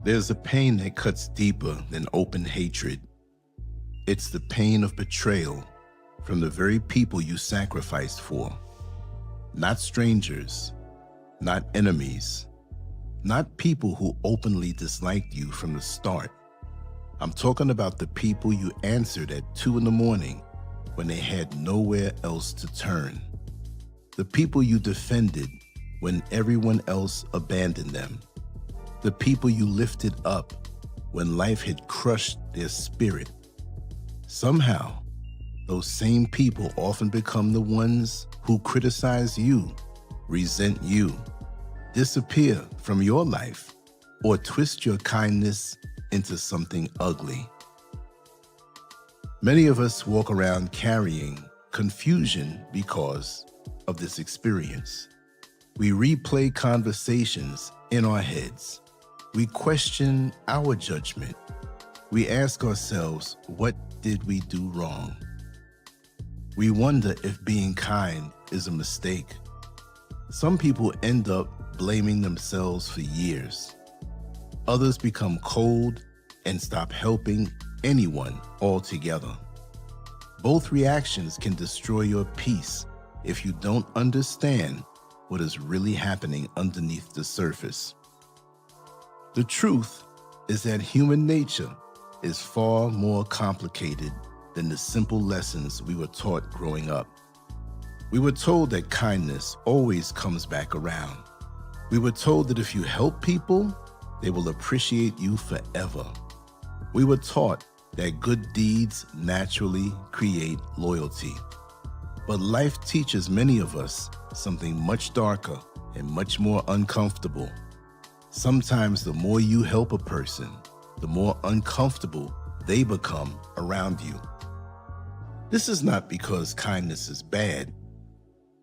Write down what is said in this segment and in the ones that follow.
There's a pain that cuts deeper than open hatred. It's the pain of betrayal from the very people you sacrificed for. Not strangers, not enemies, not people who openly disliked you from the start. I'm talking about the people you answered at 2 in the morning when they had nowhere else to turn. The people you defended when everyone else abandoned them. The people you lifted up when life had crushed their spirit. Somehow, those same people often become the ones who criticize you, resent you, disappear from your life, or twist your kindness into something ugly. Many of us walk around carrying confusion because of this experience. We replay conversations in our heads. We question our judgment. We ask ourselves, what did we do wrong? We wonder if being kind is a mistake. Some people end up blaming themselves for years. Others become cold and stop helping anyone altogether. Both reactions can destroy your peace if you don't understand what is really happening underneath the surface. The truth is that human nature is far more complicated than the simple lessons we were taught growing up. We were told that kindness always comes back around. We were told that if you help people, they will appreciate you forever. We were taught that good deeds naturally create loyalty. But life teaches many of us something much darker and much more uncomfortable. Sometimes the more you help a person, the more uncomfortable they become around you. This is not because kindness is bad.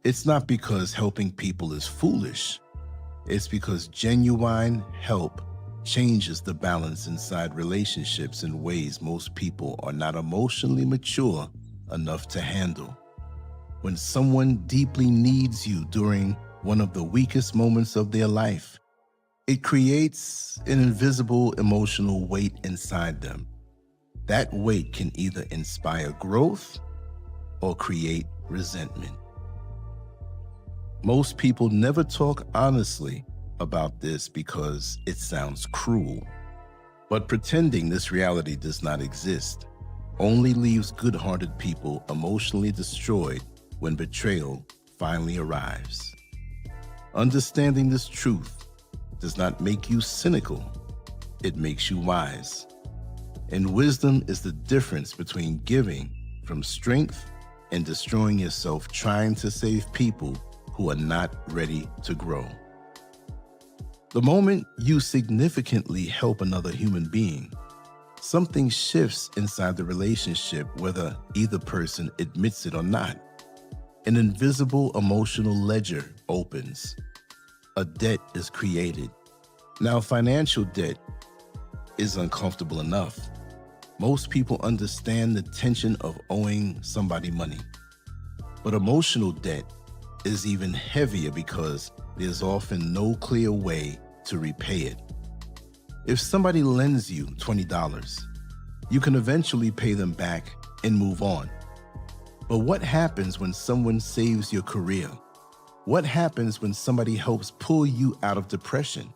It's not because helping people is foolish. It's because genuine help changes the balance inside relationships in ways most people are not emotionally mature enough to handle. When someone deeply needs you during one of the weakest moments of their life, it creates an invisible emotional weight inside them. That weight can either inspire growth or create resentment. Most people never talk honestly about this because it sounds cruel. But pretending this reality does not exist only leaves good-hearted people emotionally destroyed when betrayal finally arrives. Understanding this truth does not make you cynical, it makes you wise. And wisdom is the difference between giving from strength and destroying yourself trying to save people who are not ready to grow. The moment you significantly help another human being, something shifts inside the relationship, whether either person admits it or not. An invisible emotional ledger opens. A debt is created. Now, financial debt is uncomfortable enough. Most people understand the tension of owing somebody money. But emotional debt is even heavier because there's often no clear way to repay it. If somebody lends you $20, you can eventually pay them back and move on. But what happens when someone saves your career? What happens when somebody helps pull you out of depression?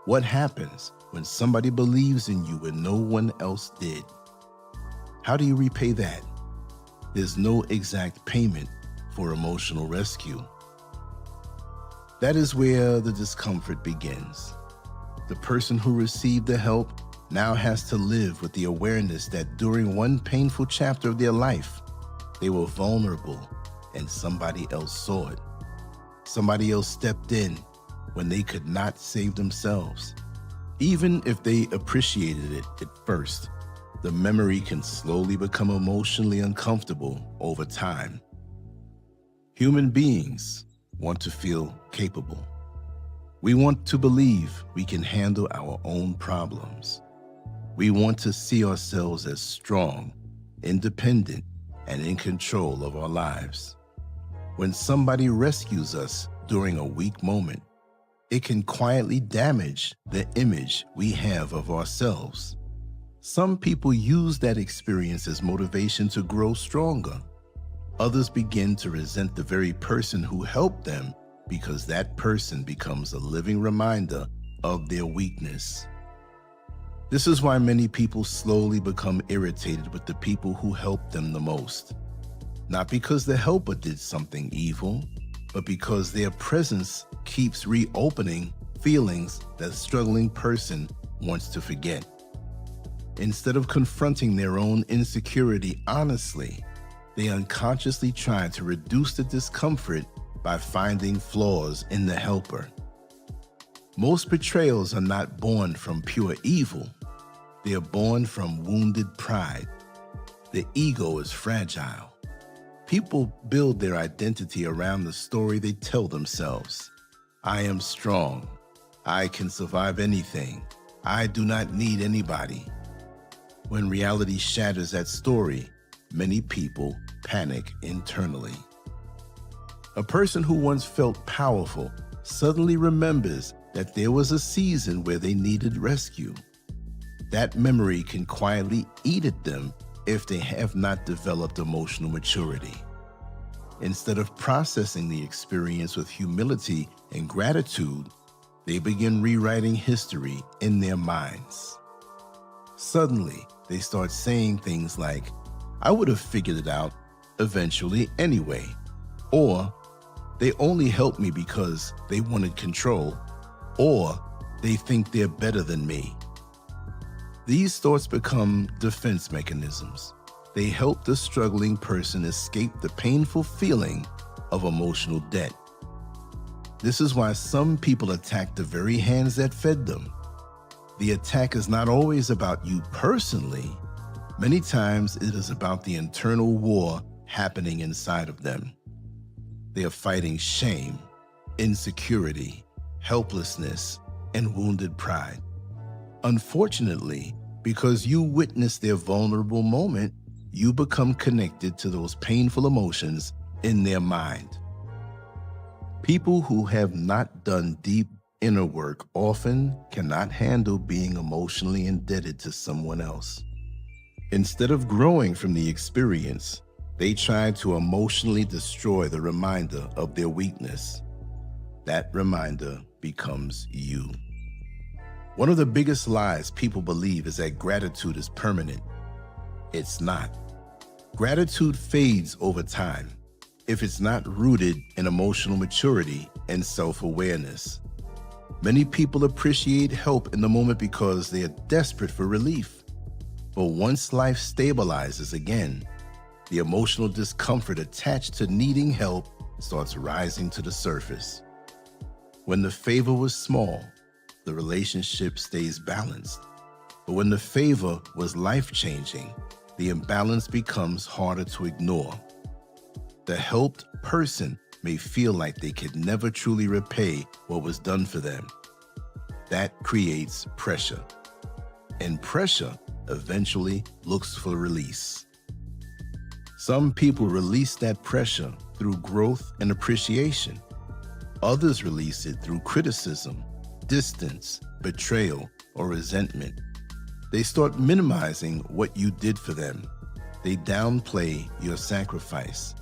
What happens when somebody believes in you when no one else did? How do you repay that? There's no exact payment for emotional rescue. That is where the discomfort begins. The person who received the help now has to live with the awareness that during one painful chapter of their life, they were vulnerable and somebody else saw it. Somebody else stepped in when they could not save themselves. Even if they appreciated it at first, the memory can slowly become emotionally uncomfortable over time. Human beings want to feel capable. We want to believe we can handle our own problems. We want to see ourselves as strong, independent, and in control of our lives. When somebody rescues us during a weak moment, it can quietly damage the image we have of ourselves. Some people use that experience as motivation to grow stronger. Others begin to resent the very person who helped them because that person becomes a living reminder of their weakness. This is why many people slowly become irritated with the people who helped them the most. Not because the helper did something evil, but because their presence keeps reopening feelings that the struggling person wants to forget. Instead of confronting their own insecurity honestly, they unconsciously try to reduce the discomfort by finding flaws in the helper. Most betrayals are not born from pure evil. They are born from wounded pride. The ego is fragile. People build their identity around the story they tell themselves. I am strong. I can survive anything. I do not need anybody. When reality shatters that story, many people panic internally. A person who once felt powerful suddenly remembers that there was a season where they needed rescue. That memory can quietly eat at them if they have not developed emotional maturity. Instead of processing the experience with humility and gratitude, they begin rewriting history in their minds. Suddenly, they start saying things like, I would have figured it out eventually anyway, or they only helped me because they wanted control, or they think they're better than me. These thoughts become defense mechanisms. They help the struggling person escape the painful feeling of emotional debt. This is why some people attack the very hands that fed them. The attack is not always about you personally. Many times it is about the internal war happening inside of them. They are fighting shame, insecurity, helplessness, and wounded pride. Unfortunately, because you witnessed their vulnerable moment, you become connected to those painful emotions in their mind. People who have not done deep inner work often cannot handle being emotionally indebted to someone else. Instead of growing from the experience, they try to emotionally destroy the reminder of their weakness. That reminder becomes you. One of the biggest lies people believe is that gratitude is permanent. It's not. Gratitude fades over time if it's not rooted in emotional maturity and self-awareness. Many people appreciate help in the moment because they are desperate for relief. But once life stabilizes again, the emotional discomfort attached to needing help starts rising to the surface. When the favor was small, the relationship stays balanced. But when the favor was life-changing, the imbalance becomes harder to ignore. The helped person may feel like they could never truly repay what was done for them. That creates pressure, and pressure eventually looks for release. Some people release that pressure through growth and appreciation. Others release it through criticism, distance, betrayal, or resentment. They start minimizing what you did for them. They downplay your sacrifice.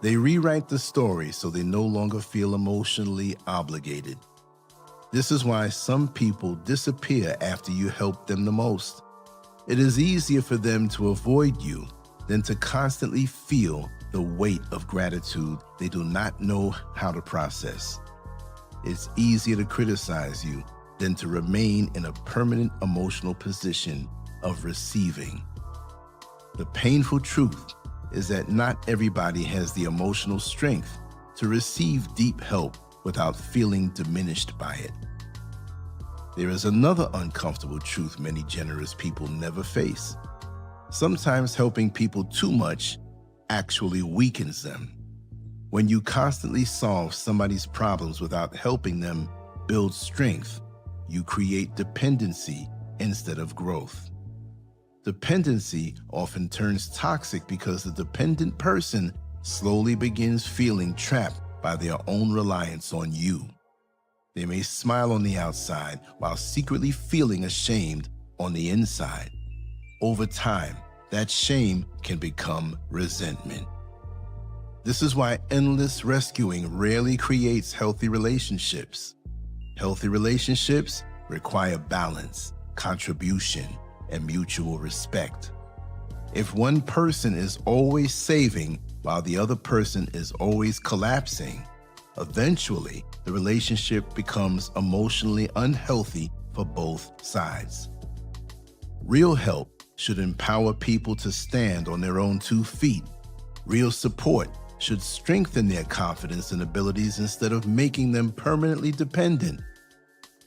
They rewrite the story so they no longer feel emotionally obligated. This is why some people disappear after you help them the most. It is easier for them to avoid you than to constantly feel the weight of gratitude they do not know how to process. It's easier to criticize you than to remain in a permanent emotional position of receiving. The painful truth is that not everybody has the emotional strength to receive deep help without feeling diminished by it. There is another uncomfortable truth many generous people never face. Sometimes helping people too much actually weakens them. When you constantly solve somebody's problems without helping them build strength, you create dependency instead of growth. Dependency often turns toxic because the dependent person slowly begins feeling trapped by their own reliance on you. They may smile on the outside while secretly feeling ashamed on the inside. Over time, that shame can become resentment. This is why endless rescuing rarely creates healthy relationships. Healthy relationships require balance, contribution, and mutual respect. If one person is always saving while the other person is always collapsing, eventually the relationship becomes emotionally unhealthy for both sides. Real help should empower people to stand on their own 2 feet. Real support should strengthen their confidence and abilities instead of making them permanently dependent.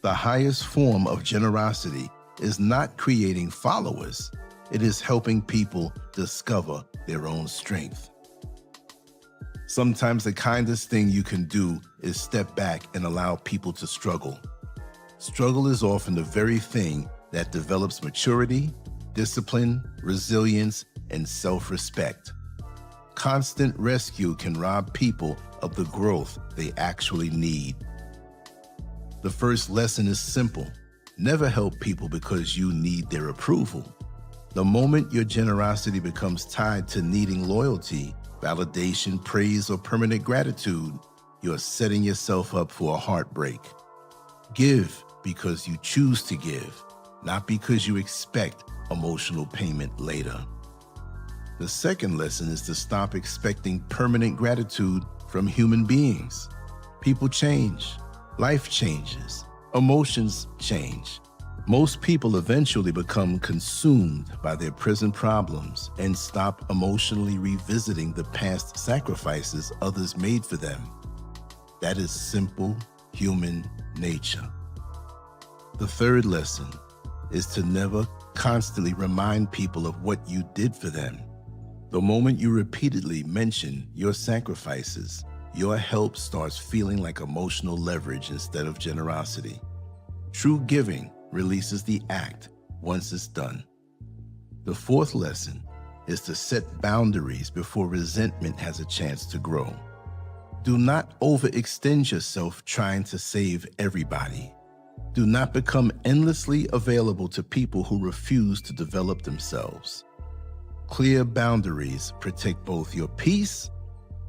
The highest form of generosity is not creating followers. It is helping people discover their own strength. Sometimes the kindest thing you can do is step back and allow people to struggle. Struggle is often the very thing that develops maturity, discipline, resilience, and self-respect. Constant rescue can rob people of the growth they actually need. The first lesson is simple. Never help people because you need their approval. The moment your generosity becomes tied to needing loyalty, validation, praise, or permanent gratitude, you are setting yourself up for a heartbreak. Give because you choose to give, not because you expect emotional payment later. The second lesson is to stop expecting permanent gratitude from human beings. People change, life changes, emotions change. Most people eventually become consumed by their present problems and stop emotionally revisiting the past sacrifices others made for them. That is simple human nature. The third lesson is to never constantly remind people of what you did for them. The moment you repeatedly mention your sacrifices, your help starts feeling like emotional leverage instead of generosity. True giving releases the act once it's done. The fourth lesson is to set boundaries before resentment has a chance to grow. Do not overextend yourself trying to save everybody. Do not become endlessly available to people who refuse to develop themselves. Clear boundaries protect both your peace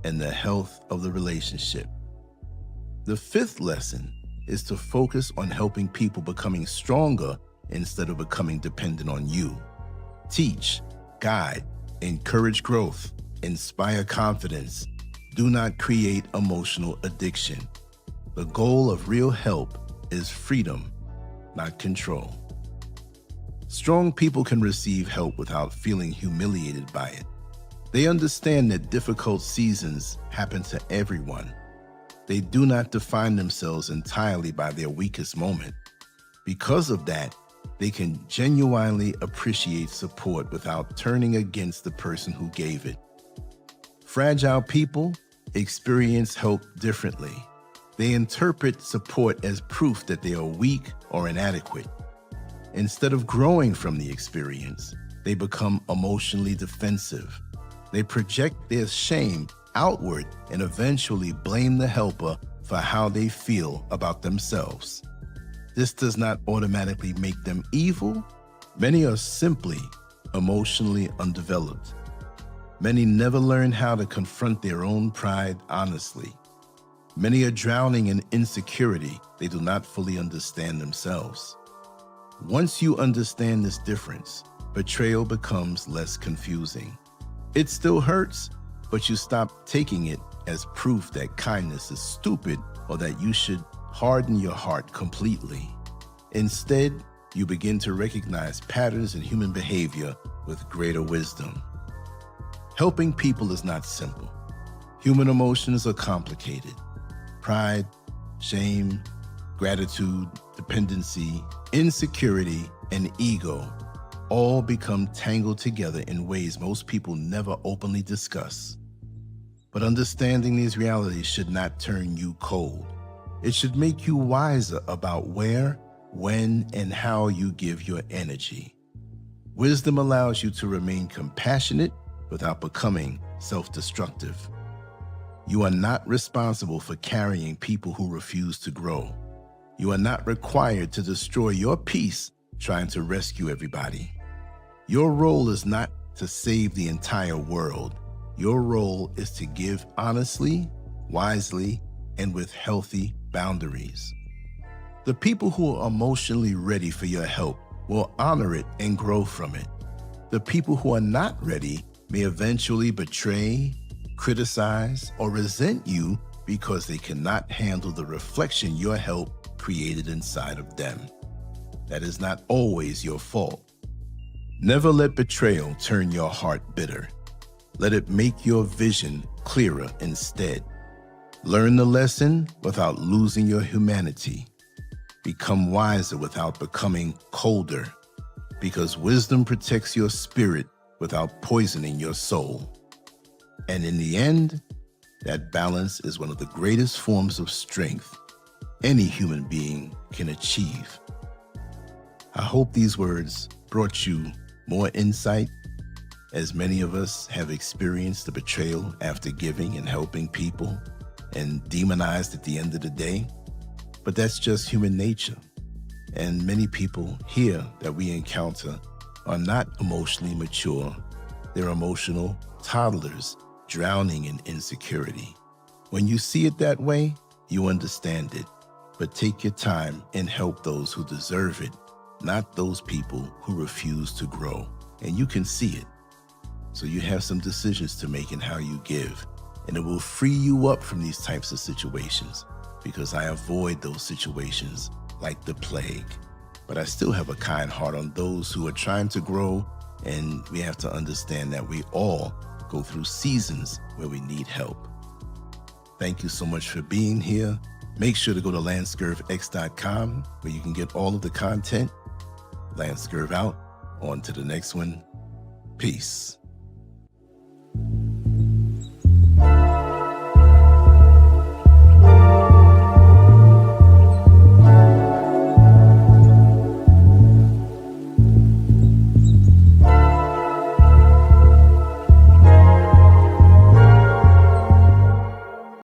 and the health of the relationship. The fifth lesson is to focus on helping people becoming stronger instead of becoming dependent on you. Teach, guide, encourage growth, inspire confidence. Do not create emotional addiction. The goal of real help is freedom, not control. Strong people can receive help without feeling humiliated by it. They understand that difficult seasons happen to everyone. They do not define themselves entirely by their weakest moment. Because of that, they can genuinely appreciate support without turning against the person who gave it. Fragile people experience help differently. They interpret support as proof that they are weak or inadequate. Instead of growing from the experience, they become emotionally defensive. They project their shame outward and eventually blame the helper for how they feel about themselves. This does not automatically make them evil. Many are simply emotionally undeveloped. Many never learn how to confront their own pride honestly. Many are drowning in insecurity. They do not fully understand themselves. Once you understand this difference, betrayal becomes less confusing. It still hurts, but you stop taking it as proof that kindness is stupid or that you should harden your heart completely. Instead, you begin to recognize patterns in human behavior with greater wisdom. Helping people is not simple. Human emotions are complicated. Pride, shame, gratitude, dependency, insecurity, and ego all become tangled together in ways most people never openly discuss. But understanding these realities should not turn you cold. It should make you wiser about where, when, and how you give your energy. Wisdom allows you to remain compassionate without becoming self-destructive. You are not responsible for carrying people who refuse to grow. You are not required to destroy your peace trying to rescue everybody. Your role is not to save the entire world. Your role is to give honestly, wisely, and with healthy boundaries. The people who are emotionally ready for your help will honor it and grow from it. The people who are not ready may eventually betray, criticize, or resent you because they cannot handle the reflection your help created inside of them. That is not always your fault. Never let betrayal turn your heart bitter. Let it make your vision clearer instead. Learn the lesson without losing your humanity. Become wiser without becoming colder, because wisdom protects your spirit without poisoning your soul. And in the end, that balance is one of the greatest forms of strength any human being can achieve. I hope these words brought you more insight, as many of us have experienced the betrayal after giving and helping people and demonized at the end of the day. But that's just human nature. And many people here that we encounter are not emotionally mature. They're emotional toddlers drowning in insecurity. When you see it that way, you understand it. But take your time and help those who deserve it, not those people who refuse to grow. And you can see it. So you have some decisions to make in how you give. And it will free you up from these types of situations, because I avoid those situations like the plague. But I still have a kind heart on those who are trying to grow, and we have to understand that we all go through seasons where we need help. Thank you so much for being here. Make sure to go to LanceScurvX.com where you can get all of the content. LanceScurv out. On to the next one. Peace.